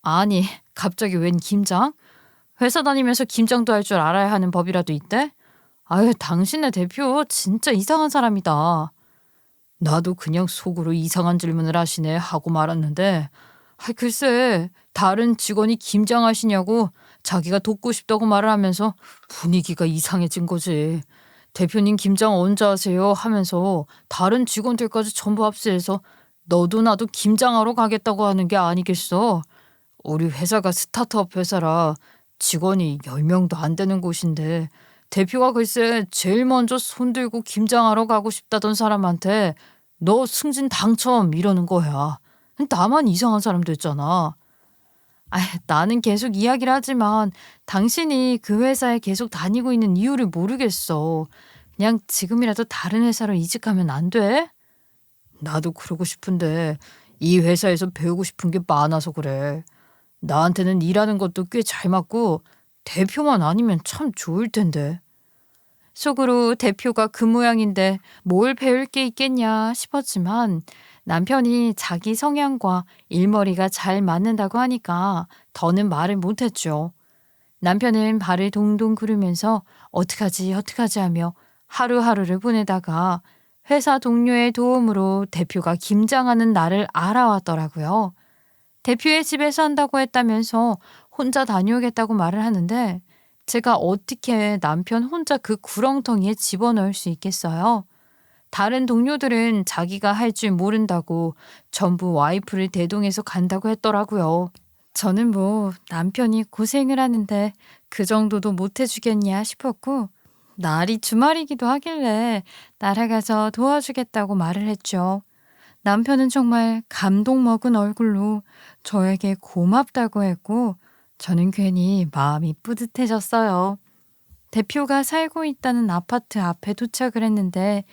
아니, 갑자기 웬 김장? 회사 다니면서 김장도 할 줄 알아야 하는 법이라도 있대? 아유, 당신네 대표 진짜 이상한 사람이다. 나도 그냥 속으로 이상한 질문을 하시네 하고 말았는데, 글쎄, 다른 직원이 김장하시냐고 자기가 돕고 싶다고 말을 하면서 분위기가 이상해진 거지. 대표님 김장 언제 하세요? 하면서 다른 직원들까지 전부 합세해서 너도 나도 김장하러 가겠다고 하는 게 아니겠어. 우리 회사가 스타트업 회사라 직원이 10명도 안 되는 곳인데 대표가 글쎄 제일 먼저 손들고 김장하러 가고 싶다던 사람한테 너 승진 당첨 이러는 거야. 나만 이상한 사람 됐잖아. 아, 나는 계속 이야기를 하지만 당신이 그 회사에 계속 다니고 있는 이유를 모르겠어. 그냥 지금이라도 다른 회사로 이직하면 안 돼? 나도 그러고 싶은데 이 회사에서 배우고 싶은 게 많아서 그래. 나한테는 일하는 것도 꽤 잘 맞고 대표만 아니면 참 좋을 텐데. 속으로 대표가 그 모양인데 뭘 배울 게 있겠냐 싶었지만 남편이 자기 성향과 일머리가 잘 맞는다고 하니까 더는 말을 못했죠. 남편은 발을 동동 구르면서 어떡하지 하며 하루하루를 보내다가 회사 동료의 도움으로 대표가 김장하는 날을 알아왔더라고요. 대표의 집에서 한다고 했다면서 혼자 다녀오겠다고 말을 하는데 제가 어떻게 남편 혼자 그 구렁텅이에 집어넣을 수 있겠어요? 다른 동료들은 자기가 할 줄 모른다고 전부 와이프를 대동해서 간다고 했더라고요. 저는 뭐 남편이 고생을 하는데 그 정도도 못 해주겠냐 싶었고 날이 주말이기도 하길래 날아가서 도와주겠다고 말을 했죠. 남편은 정말 감동 먹은 얼굴로 저에게 고맙다고 했고 저는 괜히 마음이 뿌듯해졌어요. 대표가 살고 있다는 아파트 앞에 도착을 했는데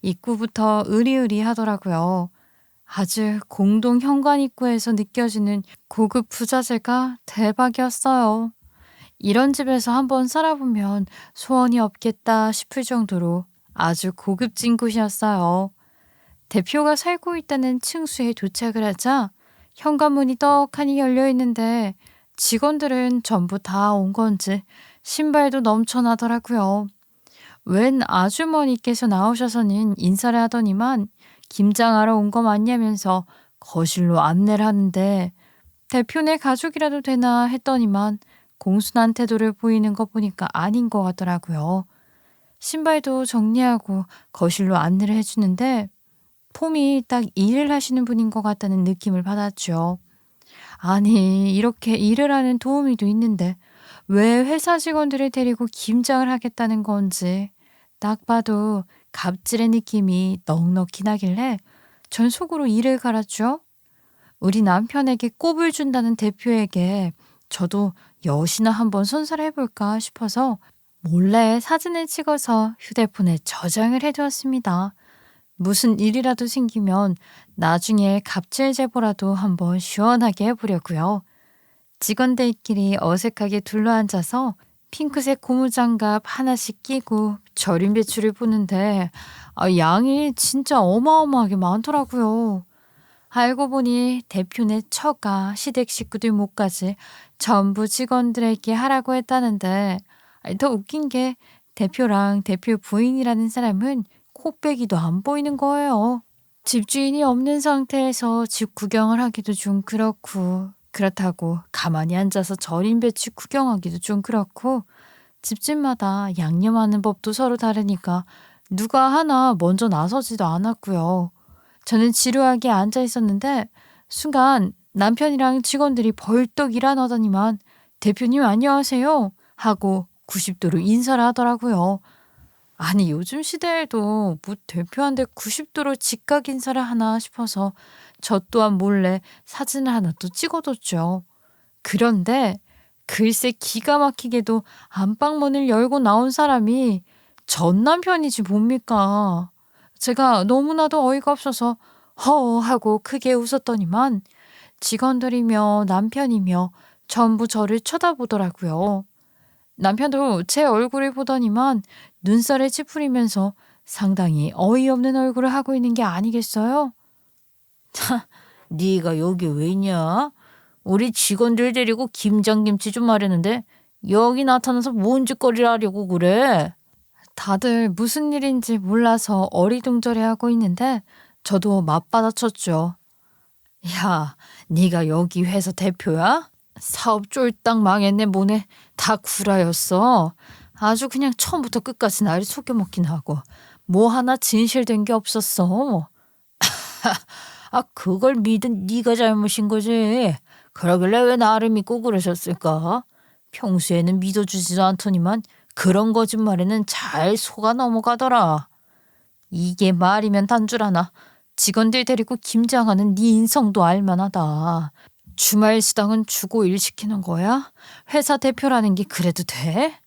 입구부터 으리으리하더라고요. 아주 공동 현관 입구에서 느껴지는 고급 부자재가 대박이었어요. 이런 집에서 한번 살아보면 소원이 없겠다 싶을 정도로 아주 고급진 곳이었어요. 대표가 살고 있다는 층수에 도착을 하자 현관문이 떡하니 열려 있는데 직원들은 전부 다 온 건지 신발도 넘쳐나더라고요. 웬 아주머니께서 나오셔서는 인사를 하더니만 김장하러 온 거 맞냐면서 거실로 안내를 하는데 대표네 가족이라도 되나 했더니만 공순한 태도를 보이는 거 보니까 아닌 것 같더라고요. 신발도 정리하고 거실로 안내를 해주는데 폼이 딱 일을 하시는 분인 것 같다는 느낌을 받았죠. 아니, 이렇게 일을 하는 도우미도 있는데 왜 회사 직원들을 데리고 김장을 하겠다는 건지 딱 봐도 갑질의 느낌이 넉넉히 나길래 전 속으로 이를 갈았죠. 우리 남편에게 꼽을 준다는 대표에게 저도 여시나 한번 선사해볼까 싶어서 몰래 사진을 찍어서 휴대폰에 저장을 해두었습니다. 무슨 일이라도 생기면 나중에 갑질 제보라도 한번 시원하게 해보려고요. 직원들끼리 어색하게 둘러앉아서 핑크색 고무장갑 하나씩 끼고 절인 배추를 보는데 양이 진짜 어마어마하게 많더라고요. 알고 보니 대표네 처가 시댁 식구들 몫까지 전부 직원들에게 하라고 했다는데 더 웃긴 게 대표랑 대표 부인이라는 사람은 코빼기도 안 보이는 거예요. 집주인이 없는 상태에서 집 구경을 하기도 좀 그렇고 그렇다고 가만히 앉아서 절인 배추 구경하기도 좀 그렇고 집집마다 양념하는 법도 서로 다르니까 누가 하나 먼저 나서지도 않았고요. 저는 지루하게 앉아 있었는데 순간 남편이랑 직원들이 벌떡 일어나더니만 대표님 안녕하세요 하고 90도로 인사를 하더라고요. 아니 요즘 시대에도 뭐 대표한테 90도로 직각 인사를 하나 싶어서 저 또한 몰래 사진을 하나 또 찍어뒀죠. 그런데 글쎄 기가 막히게도 안방문을 열고 나온 사람이 전 남편이지 뭡니까. 제가 너무나도 어이가 없어서 허 하고 크게 웃었더니만 직원들이며 남편이며 전부 저를 쳐다보더라고요. 남편도 제 얼굴을 보더니만 눈살을 찌푸리면서 상당히 어이없는 얼굴을 하고 있는 게 아니겠어요? 네가 여기 왜 있냐? 우리 직원들 데리고 김장김치 좀 마련인데 여기 나타나서 뭔 짓거리를 하려고 그래? 다들 무슨 일인지 몰라서 어리둥절해하고 있는데 저도 맞받아쳤죠. 야, 네가 여기 회사 대표야? 사업 쫄딱 망했네 뭐네. 다 구라였어. 아주 그냥 처음부터 끝까지 나를 속여먹긴 하고 뭐 하나 진실된 게 없었어. 그걸 믿은 네가 잘못인 거지. 그러길래 왜 나를 믿고 그러셨을까? 평소에는 믿어주지도 않더니만 그런 거짓말에는 잘 속아 넘어가더라. 이게 말이면 단줄 하나. 직원들 데리고 김장하는 네 인성도 알만하다. 주말 수당은 주고 일 시키는 거야? 회사 대표라는 게 그래도 돼?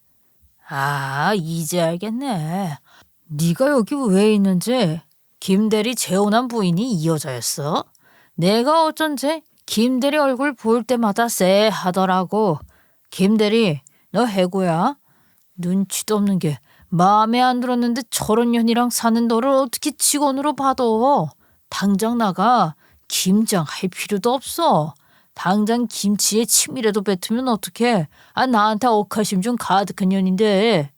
이제 알겠네. 네가 여기 왜 있는지. 김대리 재혼한 부인이 이 여자였어? 내가 어쩐지 김대리 얼굴 볼 때마다 쎄하더라고. 김대리, 너 해고야? 눈치도 없는 게 마음에 안 들었는데 저런 년이랑 사는 너를 어떻게 직원으로 받아? 당장 나가. 김장 할 필요도 없어. 당장 김치에 침이라도 뱉으면 어떡해. 나한테 억하심 좀 가득한 년인데.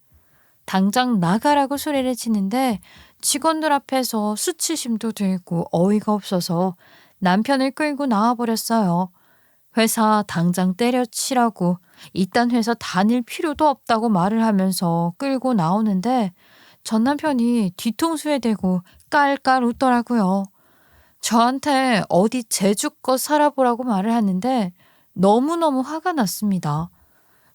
당장 나가라고 소리를 치는데 직원들 앞에서 수치심도 들고 어이가 없어서 남편을 끌고 나와버렸어요. 회사 당장 때려치라고 이딴 회사 다닐 필요도 없다고 말을 하면서 끌고 나오는데 전 남편이 뒤통수에 대고 깔깔 웃더라고요. 저한테 어디 제주껏 살아보라고 말을 하는데 너무너무 화가 났습니다.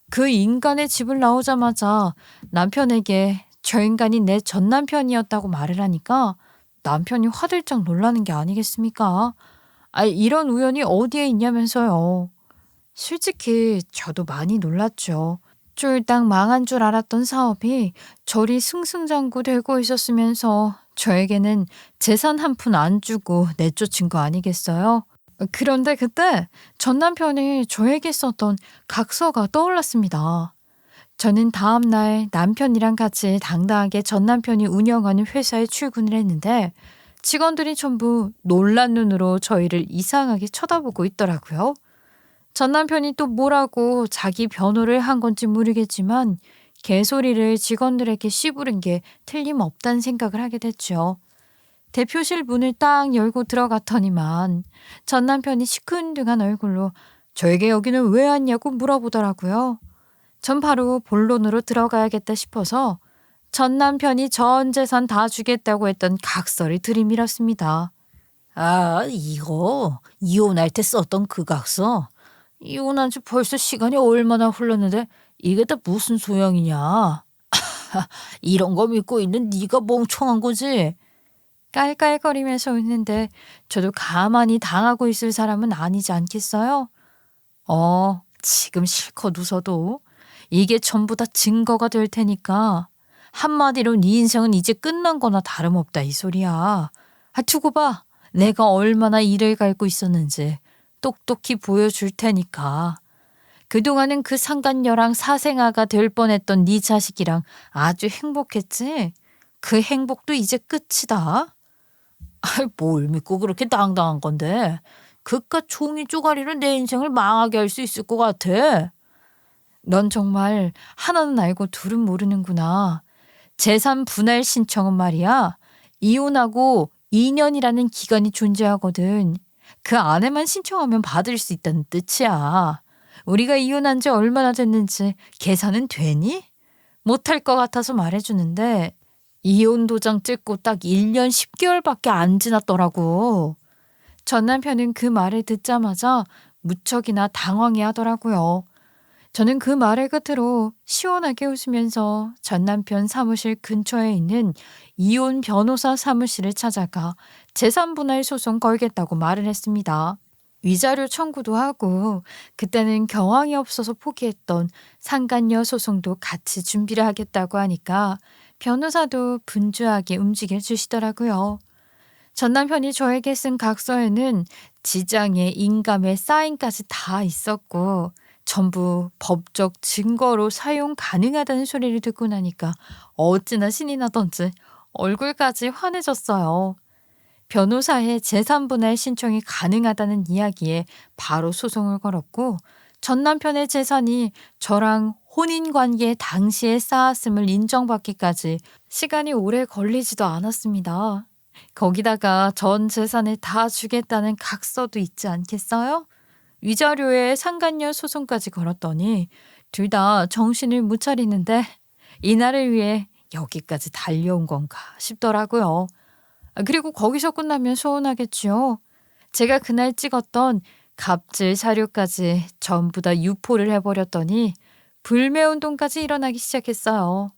그 인간의 집을 나오자마자 남편에게 저 인간이 내 전 남편이었다고 말을 하니까 남편이 화들짝 놀라는 게 아니겠습니까? 이런 우연이 어디에 있냐면서요. 솔직히 저도 많이 놀랐죠. 쫄딱 망한 줄 알았던 사업이 저리 승승장구 되고 있었으면서 저에게는 재산 한 푼 안 주고 내쫓은 거 아니겠어요? 그런데 그때 전 남편이 저에게 썼던 각서가 떠올랐습니다. 저는 다음 날 남편이랑 같이 당당하게 전 남편이 운영하는 회사에 출근을 했는데 직원들이 전부 놀란 눈으로 저희를 이상하게 쳐다보고 있더라고요. 전 남편이 또 뭐라고 자기 변호를 한 건지 모르겠지만 개소리를 직원들에게 씨부른 게 틀림없다는 생각을 하게 됐죠. 대표실 문을 딱 열고 들어갔더니만 전 남편이 시큰둥한 얼굴로 저에게 여기는 왜 왔냐고 물어보더라고요. 전 바로 본론으로 들어가야겠다 싶어서 전 남편이 전 재산 다 주겠다고 했던 각서를 들이밀었습니다. 이거 이혼할 때 썼던 그 각서? 이혼한 지 벌써 시간이 얼마나 흘렀는데 이게 다 무슨 소용이냐? 이런 거 믿고 있는 네가 멍청한 거지. 깔깔거리면서 웃는데 저도 가만히 당하고 있을 사람은 아니지 않겠어요? 지금 실컷 웃어도 이게 전부 다 증거가 될 테니까 한마디로 네 인생은 이제 끝난 거나 다름없다 이 소리야. 두고 봐. 내가 얼마나 이를 갈고 있었는지 똑똑히 보여줄 테니까. 그동안은 그 상간녀랑 사생아가 될 뻔했던 네 자식이랑 아주 행복했지? 그 행복도 이제 끝이다. 아이, 뭘 믿고 그렇게 당당한 건데. 그깟 종이 쪼가리로 내 인생을 망하게 할 수 있을 것 같아. 넌 정말 하나는 알고 둘은 모르는구나. 재산 분할 신청은 말이야. 이혼하고 2년이라는 기간이 존재하거든. 그 안에만 신청하면 받을 수 있다는 뜻이야. 우리가 이혼한 지 얼마나 됐는지 계산은 되니? 못할 것 같아서 말해주는데 이혼 도장 찍고 딱 1년 10개월밖에 안 지났더라고. 전 남편은 그 말을 듣자마자 무척이나 당황해 하더라고요. 저는 그 말을 끝으로 시원하게 웃으면서 전 남편 사무실 근처에 있는 이혼 변호사 사무실을 찾아가 재산분할 소송 걸겠다고 말을 했습니다. 위자료 청구도 하고 그때는 경황이 없어서 포기했던 상간녀 소송도 같이 준비를 하겠다고 하니까 변호사도 분주하게 움직여 주시더라고요. 전 남편이 저에게 쓴 각서에는 지장에 인감에 사인까지 다 있었고 전부 법적 증거로 사용 가능하다는 소리를 듣고 나니까 어찌나 신이 나던지 얼굴까지 환해졌어요. 변호사의 재산분할 신청이 가능하다는 이야기에 바로 소송을 걸었고 전 남편의 재산이 저랑 혼인관계 당시에 쌓았음을 인정받기까지 시간이 오래 걸리지도 않았습니다. 거기다가 전 재산을 다 주겠다는 각서도 있지 않겠어요? 위자료에 상간녀 소송까지 걸었더니 둘 다 정신을 못 차리는데 이날을 위해 여기까지 달려온 건가 싶더라고요. 그리고 거기서 끝나면 서운하겠지요. 제가 그날 찍었던 갑질 사료까지 전부 다 유포를 해버렸더니 불매운동까지 일어나기 시작했어요.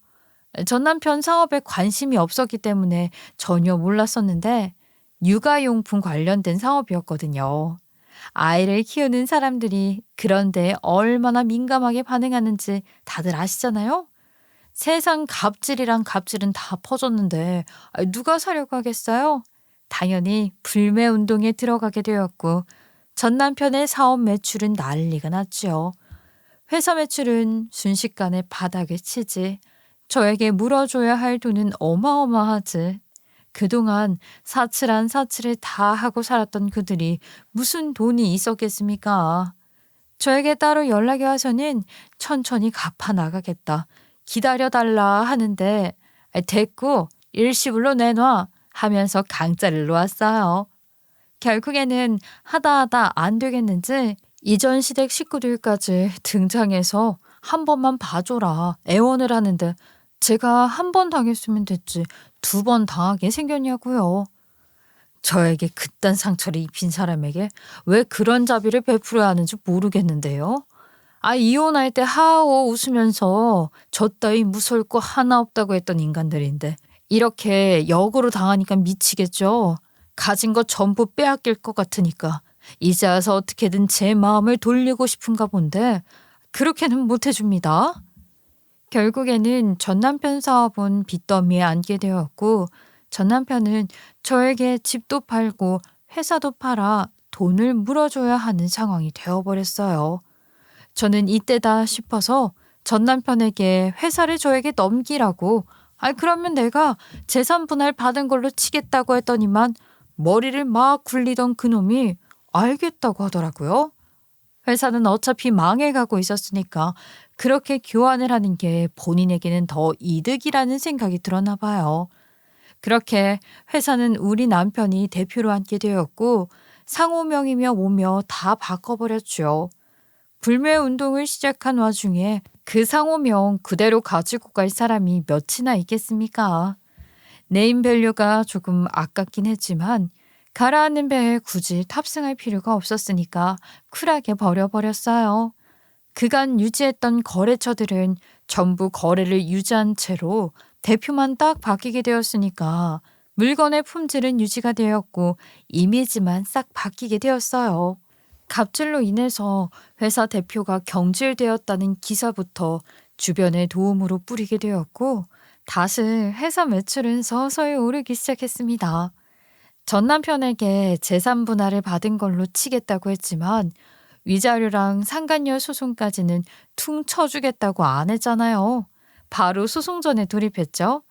전 남편 사업에 관심이 없었기 때문에 전혀 몰랐었는데 육아용품 관련된 사업이었거든요. 아이를 키우는 사람들이 그런데 얼마나 민감하게 반응하는지 다들 아시잖아요? 세상 갑질이랑 갑질은 다 퍼졌는데 누가 사려고 하겠어요? 당연히 불매운동에 들어가게 되었고 전 남편의 사업 매출은 난리가 났지요. 회사 매출은 순식간에 바닥을 치지 저에게 물어줘야 할 돈은 어마어마하지. 그동안 사칠한 사칠을 다 하고 살았던 그들이 무슨 돈이 있었겠습니까? 저에게 따로 연락이 와서는 천천히 갚아 나가겠다. 기다려달라 하는데 됐고 일시불로 내놔 하면서 강짜를 놓았어요. 결국에는 하다 안 되겠는지 이전 시댁 식구들까지 등장해서 한 번만 봐줘라 애원을 하는데 제가 한 번 당했으면 됐지 2번 당하게 생겼냐고요. 저에게 그딴 상처를 입힌 사람에게 왜 그런 자비를 베풀어야 하는지 모르겠는데요. 이혼할 때 하하호 웃으면서 저 따위 무서울 거 하나 없다고 했던 인간들인데 이렇게 역으로 당하니까 미치겠죠. 가진 거 전부 빼앗길 것 같으니까 이제 와서 어떻게든 제 마음을 돌리고 싶은가 본데 그렇게는 못 해줍니다. 결국에는 전 남편 사업은 빚더미에 앉게 되었고 전 남편은 저에게 집도 팔고 회사도 팔아 돈을 물어줘야 하는 상황이 되어버렸어요. 저는 이때다 싶어서 전 남편에게 회사를 저에게 넘기라고 그러면 내가 재산 분할 받은 걸로 치겠다고 했더니만 머리를 막 굴리던 그놈이 알겠다고 하더라고요. 회사는 어차피 망해가고 있었으니까 그렇게 교환을 하는 게 본인에게는 더 이득이라는 생각이 들었나 봐요. 그렇게 회사는 우리 남편이 대표로 앉게 되었고 상호명이며 뭐며 다 바꿔버렸죠. 불매운동을 시작한 와중에 그 상호명 그대로 가지고 갈 사람이 몇이나 있겠습니까? 네임밸류가 조금 아깝긴 했지만 가라앉는 배에 굳이 탑승할 필요가 없었으니까 쿨하게 버려버렸어요. 그간 유지했던 거래처들은 전부 거래를 유지한 채로 대표만 딱 바뀌게 되었으니까 물건의 품질은 유지가 되었고 이미지만 싹 바뀌게 되었어요. 갑질로 인해서 회사 대표가 경질되었다는 기사부터 주변의 도움으로 뿌리게 되었고 다시 회사 매출은 서서히 오르기 시작했습니다. 전 남편에게 재산 분할을 받은 걸로 치겠다고 했지만 위자료랑 상간녀 소송까지는 퉁 쳐주겠다고 안 했잖아요. 바로 소송전에 돌입했죠.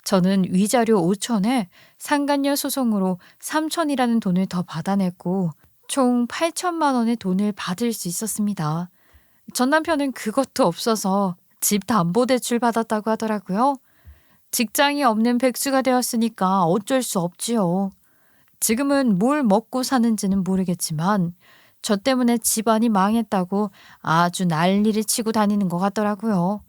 저는 위자료 5천에 상간녀 소송으로 3천이라는 돈을 더 받아냈고 총 8천만 원의 돈을 받을 수 있었습니다. 전 남편은 그것도 없어서 집 담보대출 받았다고 하더라고요. 직장이 없는 백수가 되었으니까 어쩔 수 없지요. 지금은 뭘 먹고 사는지는 모르겠지만 저 때문에 집안이 망했다고 아주 난리를 치고 다니는 것 같더라고요.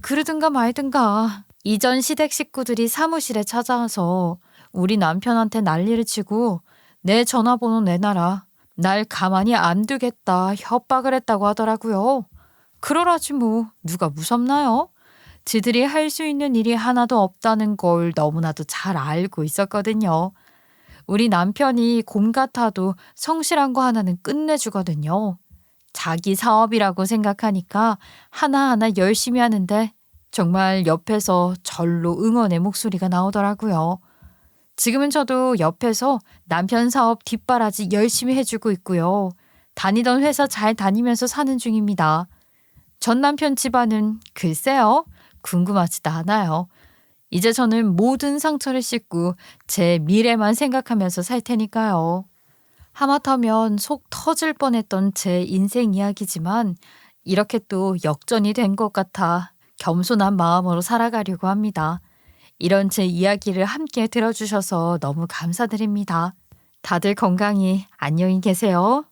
그러든가 말든가. 이전 시댁 식구들이 사무실에 찾아와서 우리 남편한테 난리를 치고 내 전화번호 내놔라. 날 가만히 안 두겠다 협박을 했다고 하더라고요. 그러라지 뭐 누가 무섭나요? 지들이 할 수 있는 일이 하나도 없다는 걸 너무나도 잘 알고 있었거든요. 우리 남편이 곰 같아도 성실한 거 하나는 끝내주거든요. 자기 사업이라고 생각하니까 하나하나 열심히 하는데 정말 옆에서 절로 응원의 목소리가 나오더라고요. 지금은 저도 옆에서 남편 사업 뒷바라지 열심히 해주고 있고요. 다니던 회사 잘 다니면서 사는 중입니다. 전 남편 집안은 글쎄요. 궁금하지도 않아요. 이제 저는 모든 상처를 씻고 제 미래만 생각하면서 살 테니까요. 하마터면 속 터질 뻔했던 제 인생 이야기지만 이렇게 또 역전이 된 것 같아 겸손한 마음으로 살아가려고 합니다. 이런 제 이야기를 함께 들어주셔서 너무 감사드립니다. 다들 건강히 안녕히 계세요.